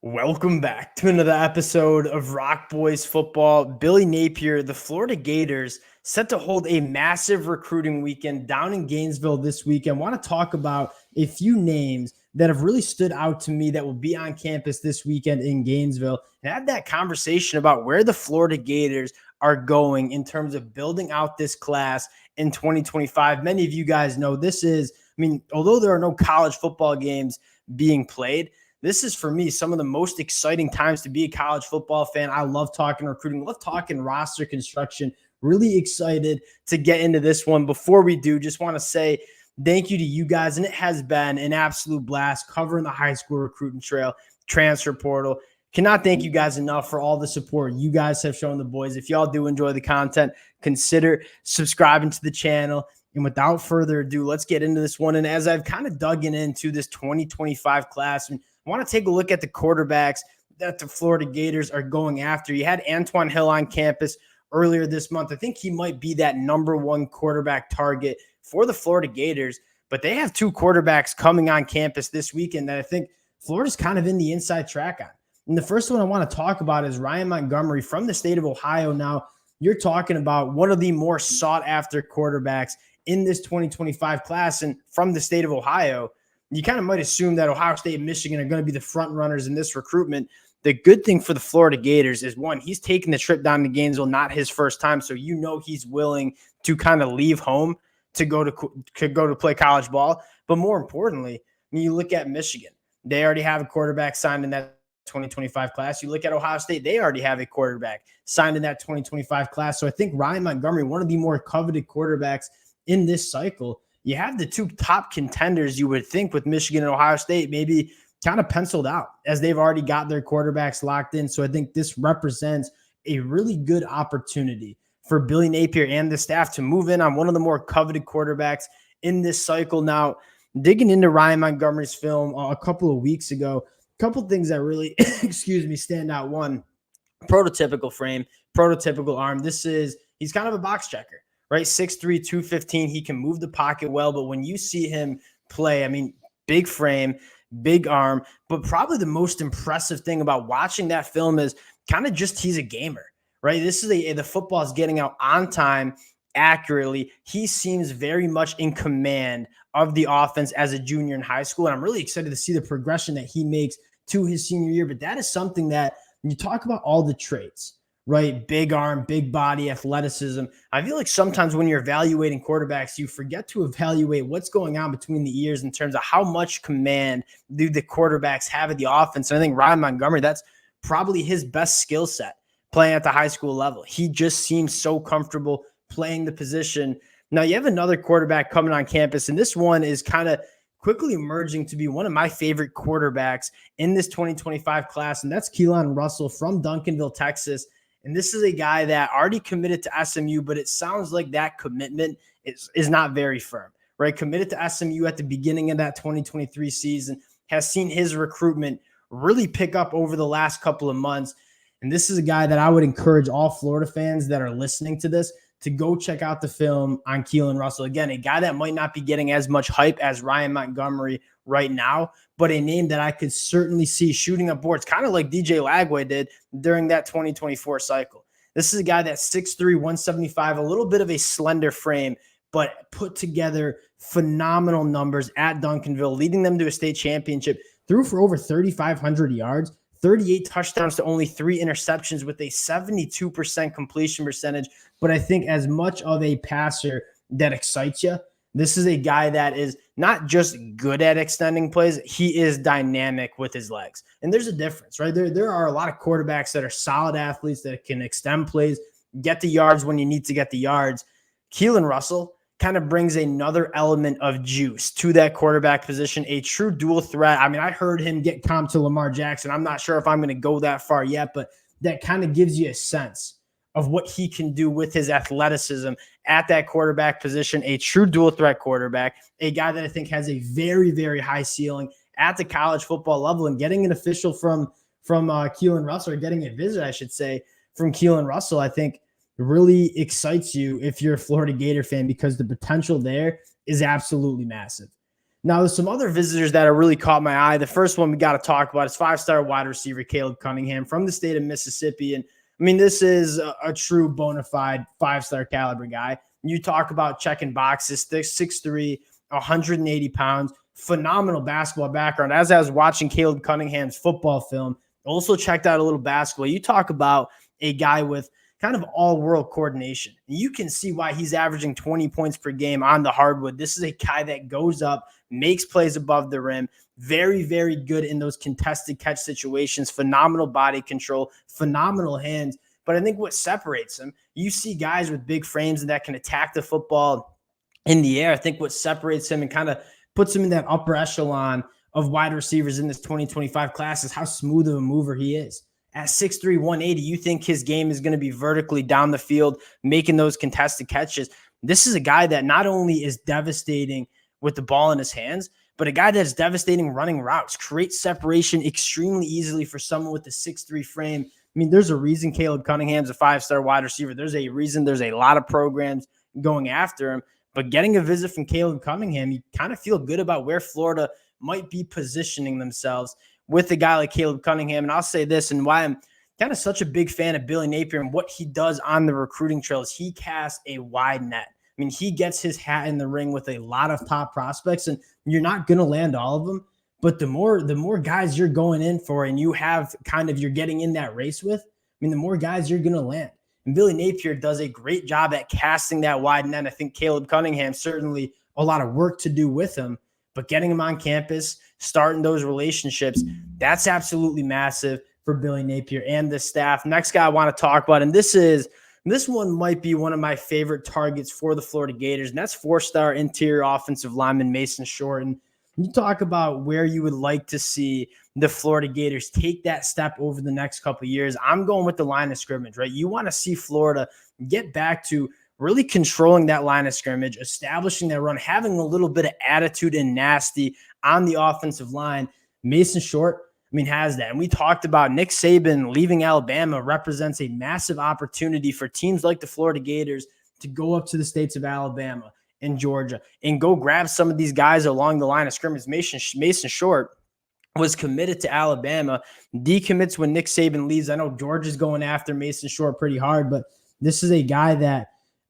Welcome back to another episode of Rock Boys Football. Billy Napier, the Florida Gators, set to hold a massive recruiting weekend down in Gainesville this weekend. I want to talk about a few names that have really stood out to me that will be on campus this weekend in Gainesville and have that conversation about where the Florida Gators are going in terms of building out this class in 2025. Many of you guys know although there are no college football games being played, this is, for me, some of the most exciting times to be a college football fan. I love talking recruiting, love talking roster construction. Really excited to get into this one. Before we do, just want to say thank you to you guys, and it has been an absolute blast covering the high school recruiting trail, transfer portal. Cannot thank you guys enough for all the support you guys have shown the boys. If y'all do enjoy the content, consider subscribing to the channel. And without further ado, let's get into this one. And as I've kind of dug into this 2025 class, and I want to take a look at the quarterbacks that the Florida Gators are going after. You had Antoine Hill on campus earlier this month. I think he might be that number one quarterback target for the Florida Gators, but they have two quarterbacks coming on campus this weekend that I think Florida's kind of in the inside track on. And the first one I want to talk about is Ryan Montgomery from the state of Ohio. Now, you're talking about one of the more sought-after quarterbacks in this 2025 class, and from the state of Ohio, you kind of might assume that Ohio State and Michigan are going to be the front runners in this recruitment. The good thing for the Florida Gators is, one, he's taking the trip down to Gainesville, not his first time, so he's willing to kind of leave home to go to play college ball. But more importantly, when you look at Michigan, they already have a quarterback signed in that 2025 class. You look at Ohio State, they already have a quarterback signed in that 2025 class. So I think Ryan Montgomery, one of the more coveted quarterbacks in this cycle. You have the two top contenders, you would think, with Michigan and Ohio State maybe kind of penciled out, as they've already got their quarterbacks locked in. So I think this represents a really good opportunity for Billy Napier and the staff to move in on one of the more coveted quarterbacks in this cycle. Now, digging into Ryan Montgomery's film a couple of weeks ago, a couple of things that really, stand out. One, prototypical frame, prototypical arm. He's kind of a box checker. Right, 6'3", 215. He can move the pocket well, but when you see him play, big frame, big arm, but probably the most impressive thing about watching that film is kind of just he's a gamer, right? The football is getting out on time, accurately. He seems very much in command of the offense as a junior in high school, and I'm really excited to see the progression that he makes to his senior year. But that is something that, when you talk about all the traits, right? Big arm, big body, athleticism. I feel like sometimes when you're evaluating quarterbacks, you forget to evaluate what's going on between the ears in terms of how much command do the quarterbacks have at the offense. And I think Ryan Montgomery, that's probably his best skill set playing at the high school level. He just seems so comfortable playing the position. Now, you have another quarterback coming on campus, and this one is kind of quickly emerging to be one of my favorite quarterbacks in this 2025 class, and that's Kellen Russell from Duncanville, Texas. And this is a guy that already committed to SMU, but it sounds like that commitment is not very firm, right? Committed to SMU at the beginning of that 2023 season, has seen his recruitment really pick up over the last couple of months. And this is a guy that I would encourage all Florida fans that are listening to this to go check out the film on Kellen Russell. Again, a guy that might not be getting as much hype as Ryan Montgomery right now, but a name that I could certainly see shooting up boards, kind of like DJ Lagway did during that 2024 cycle. This is a guy that's 6'3", 175, a little bit of a slender frame, but put together phenomenal numbers at Duncanville, leading them to a state championship, threw for over 3,500 yards, 38 touchdowns to only 3 interceptions with a 72% completion percentage. But I think as much of a passer that excites you, this is a guy that is not just good at extending plays, he is dynamic with his legs. And there's a difference, right? There are a lot of quarterbacks that are solid athletes that can extend plays, get the yards when you need to get the yards. Kellen Russell kind of brings another element of juice to that quarterback position, a true dual threat. I heard him get comped to Lamar Jackson. I'm not sure if I'm going to go that far yet, but that kind of gives you a sense of what he can do with his athleticism at that quarterback position, a true dual threat quarterback, a guy that I think has a very, very high ceiling at the college football level. And getting an official from Kellen Russell, or getting a visit, I should say, from Kellen Russell, I think really excites you if you're a Florida Gator fan, because the potential there is absolutely massive. Now, there's some other visitors that have really caught my eye. The first one we got to talk about is five-star wide receiver Caleb Cunningham from the state of Mississippi. And I mean, this is a true bona fide five-star caliber guy. You talk about checking boxes, 6'3", 180 pounds, phenomenal basketball background. As I was watching Caleb Cunningham's football film, also checked out a little basketball. You talk about a guy with kind of all-world coordination. You can see why he's averaging 20 points per game on the hardwood. This is a guy that goes up, makes plays above the rim, very, very good in those contested catch situations, phenomenal body control, phenomenal hands. But I think what separates him, you see guys with big frames and that can attack the football in the air. I think what separates him and kind of puts him in that upper echelon of wide receivers in this 2025 class is how smooth of a mover he is. At 6'3", 180, you think his game is going to be vertically down the field, making those contested catches. This is a guy that not only is devastating with the ball in his hands, but a guy that's devastating running routes, creates separation extremely easily for someone with a 6'3" frame. I mean, there's a reason Caleb Cunningham's a five-star wide receiver. There's a reason there's a lot of programs going after him. But getting a visit from Caleb Cunningham, you kind of feel good about where Florida might be positioning themselves with a guy like Caleb Cunningham. And I'll say this, and why I'm kind of such a big fan of Billy Napier and what he does on the recruiting trail is he casts a wide net. I mean, he gets his hat in the ring with a lot of top prospects, and you're not going to land all of them. But the more guys you're going in for and you have you're getting in that race with, I mean, the more guys you're going to land. And Billy Napier does a great job at casting that wide net. I think Caleb Cunningham, certainly a lot of work to do with him, but getting him on campus, starting those relationships, that's absolutely massive for Billy Napier and the staff. Next guy I want to talk about, and this one might be one of my favorite targets for the Florida Gators, and that's four-star interior offensive lineman Mason Short. And you talk about where you would like to see the Florida Gators take that step over the next couple of years. I'm going with the line of scrimmage, right? You want to see Florida get back to really controlling that line of scrimmage, establishing that run, having a little bit of attitude and nasty on the offensive line. Mason Short, I mean, has that. And we talked about Nick Saban leaving Alabama represents a massive opportunity for teams like the Florida Gators to go up to the states of Alabama and Georgia and go grab some of these guys along the line of scrimmage. Mason Short was committed to Alabama, decommits when Nick Saban leaves. I know Georgia's going after Mason Short pretty hard, but this is a guy that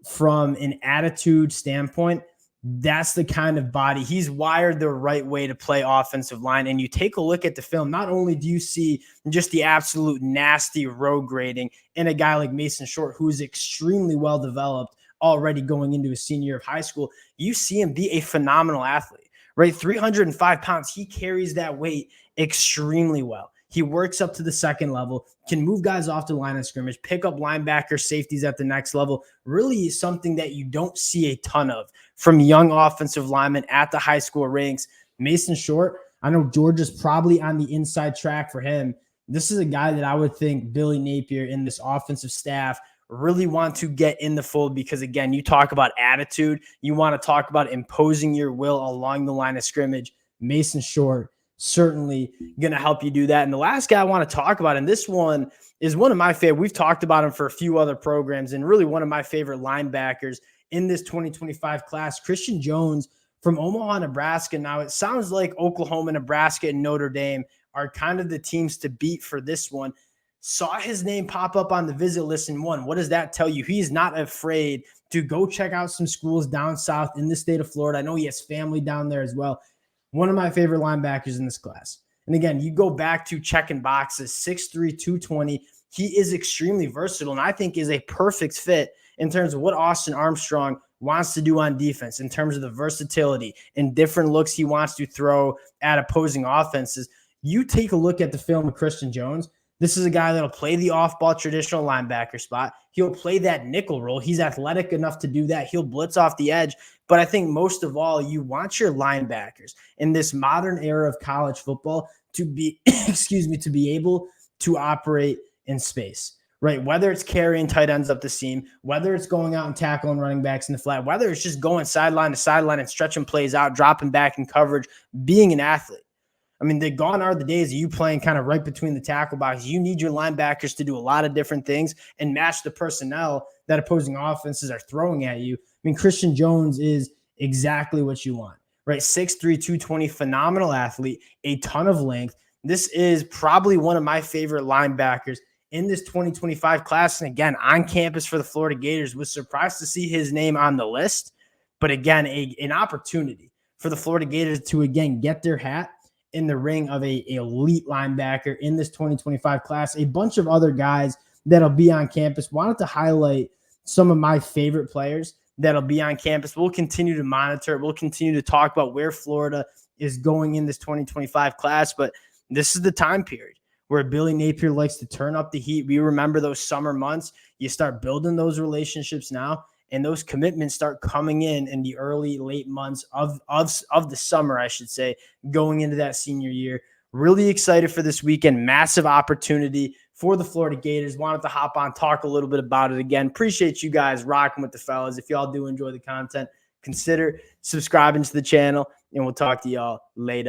from an attitude standpoint, that's the kind of body. He's wired the right way to play offensive line. And you take a look at the film, not only do you see just the absolute nasty road grading in a guy like Mason Short, who's extremely well developed already going into his senior year of high school, you see him be a phenomenal athlete, right? 305 pounds. He carries that weight extremely well. He works up to the second level, can move guys off the line of scrimmage, pick up linebacker safeties at the next level. Really is something that you don't see a ton of from young offensive linemen at the high school ranks. Mason Short, I know Georgia's probably on the inside track for him. This is a guy that I would think Billy Napier and this offensive staff really want to get in the fold because, again, you talk about attitude. You want to talk about imposing your will along the line of scrimmage. Mason Short certainly going to help you do that. And the last guy I want to talk about, and this one is one of my favorite. We've talked about him for a few other programs and really one of my favorite linebackers in this 2025 class, Christian Jones from Omaha, Nebraska. Now, it sounds like Oklahoma, Nebraska, and Notre Dame are kind of the teams to beat for this one. Saw his name pop up on the visit list in one. What does that tell you? He's not afraid to go check out some schools down south in the state of Florida. I know he has family down there as well. One of my favorite linebackers in this class. And again, you go back to checking boxes, 6'3", 220. He is extremely versatile and I think is a perfect fit in terms of what Austin Armstrong wants to do on defense in terms of the versatility and different looks he wants to throw at opposing offenses. You take a look at the film of Christian Jones. This is a guy that'll play the off-ball traditional linebacker spot. He'll play that nickel role. He's athletic enough to do that. He'll blitz off the edge. But I think most of all, you want your linebackers in this modern era of college football to be, to be able to operate in space, right? Whether it's carrying tight ends up the seam, whether it's going out and tackling running backs in the flat, whether it's just going sideline to sideline and stretching plays out, dropping back in coverage, being an athlete. I mean, gone are the days of you playing kind of right between the tackle boxes. You need your linebackers to do a lot of different things and match the personnel that opposing offenses are throwing at you. I mean, Christian Jones is exactly what you want, right? 6'3", 220, phenomenal athlete, a ton of length. This is probably one of my favorite linebackers in this 2025 class. And again, on campus for the Florida Gators. Was surprised to see his name on the list. But again, an opportunity for the Florida Gators to, again, get their hat in the ring of a elite linebacker in this 2025 class. A bunch of other guys that'll be on campus. Wanted to highlight some of my favorite players that'll be on campus. We'll continue to monitor. We'll continue to talk about where Florida is going in this 2025 class. But this is the time period where Billy Napier likes to turn up the heat. We remember those summer months. You start building those relationships now, and those commitments start coming in the early, late months of the summer, I should say, going into that senior year. Really excited for this weekend. Massive opportunity for the Florida Gators. Wanted to hop on, talk a little bit about it again. Appreciate you guys rocking with the fellas. If y'all do enjoy the content, consider subscribing to the channel, and we'll talk to y'all later.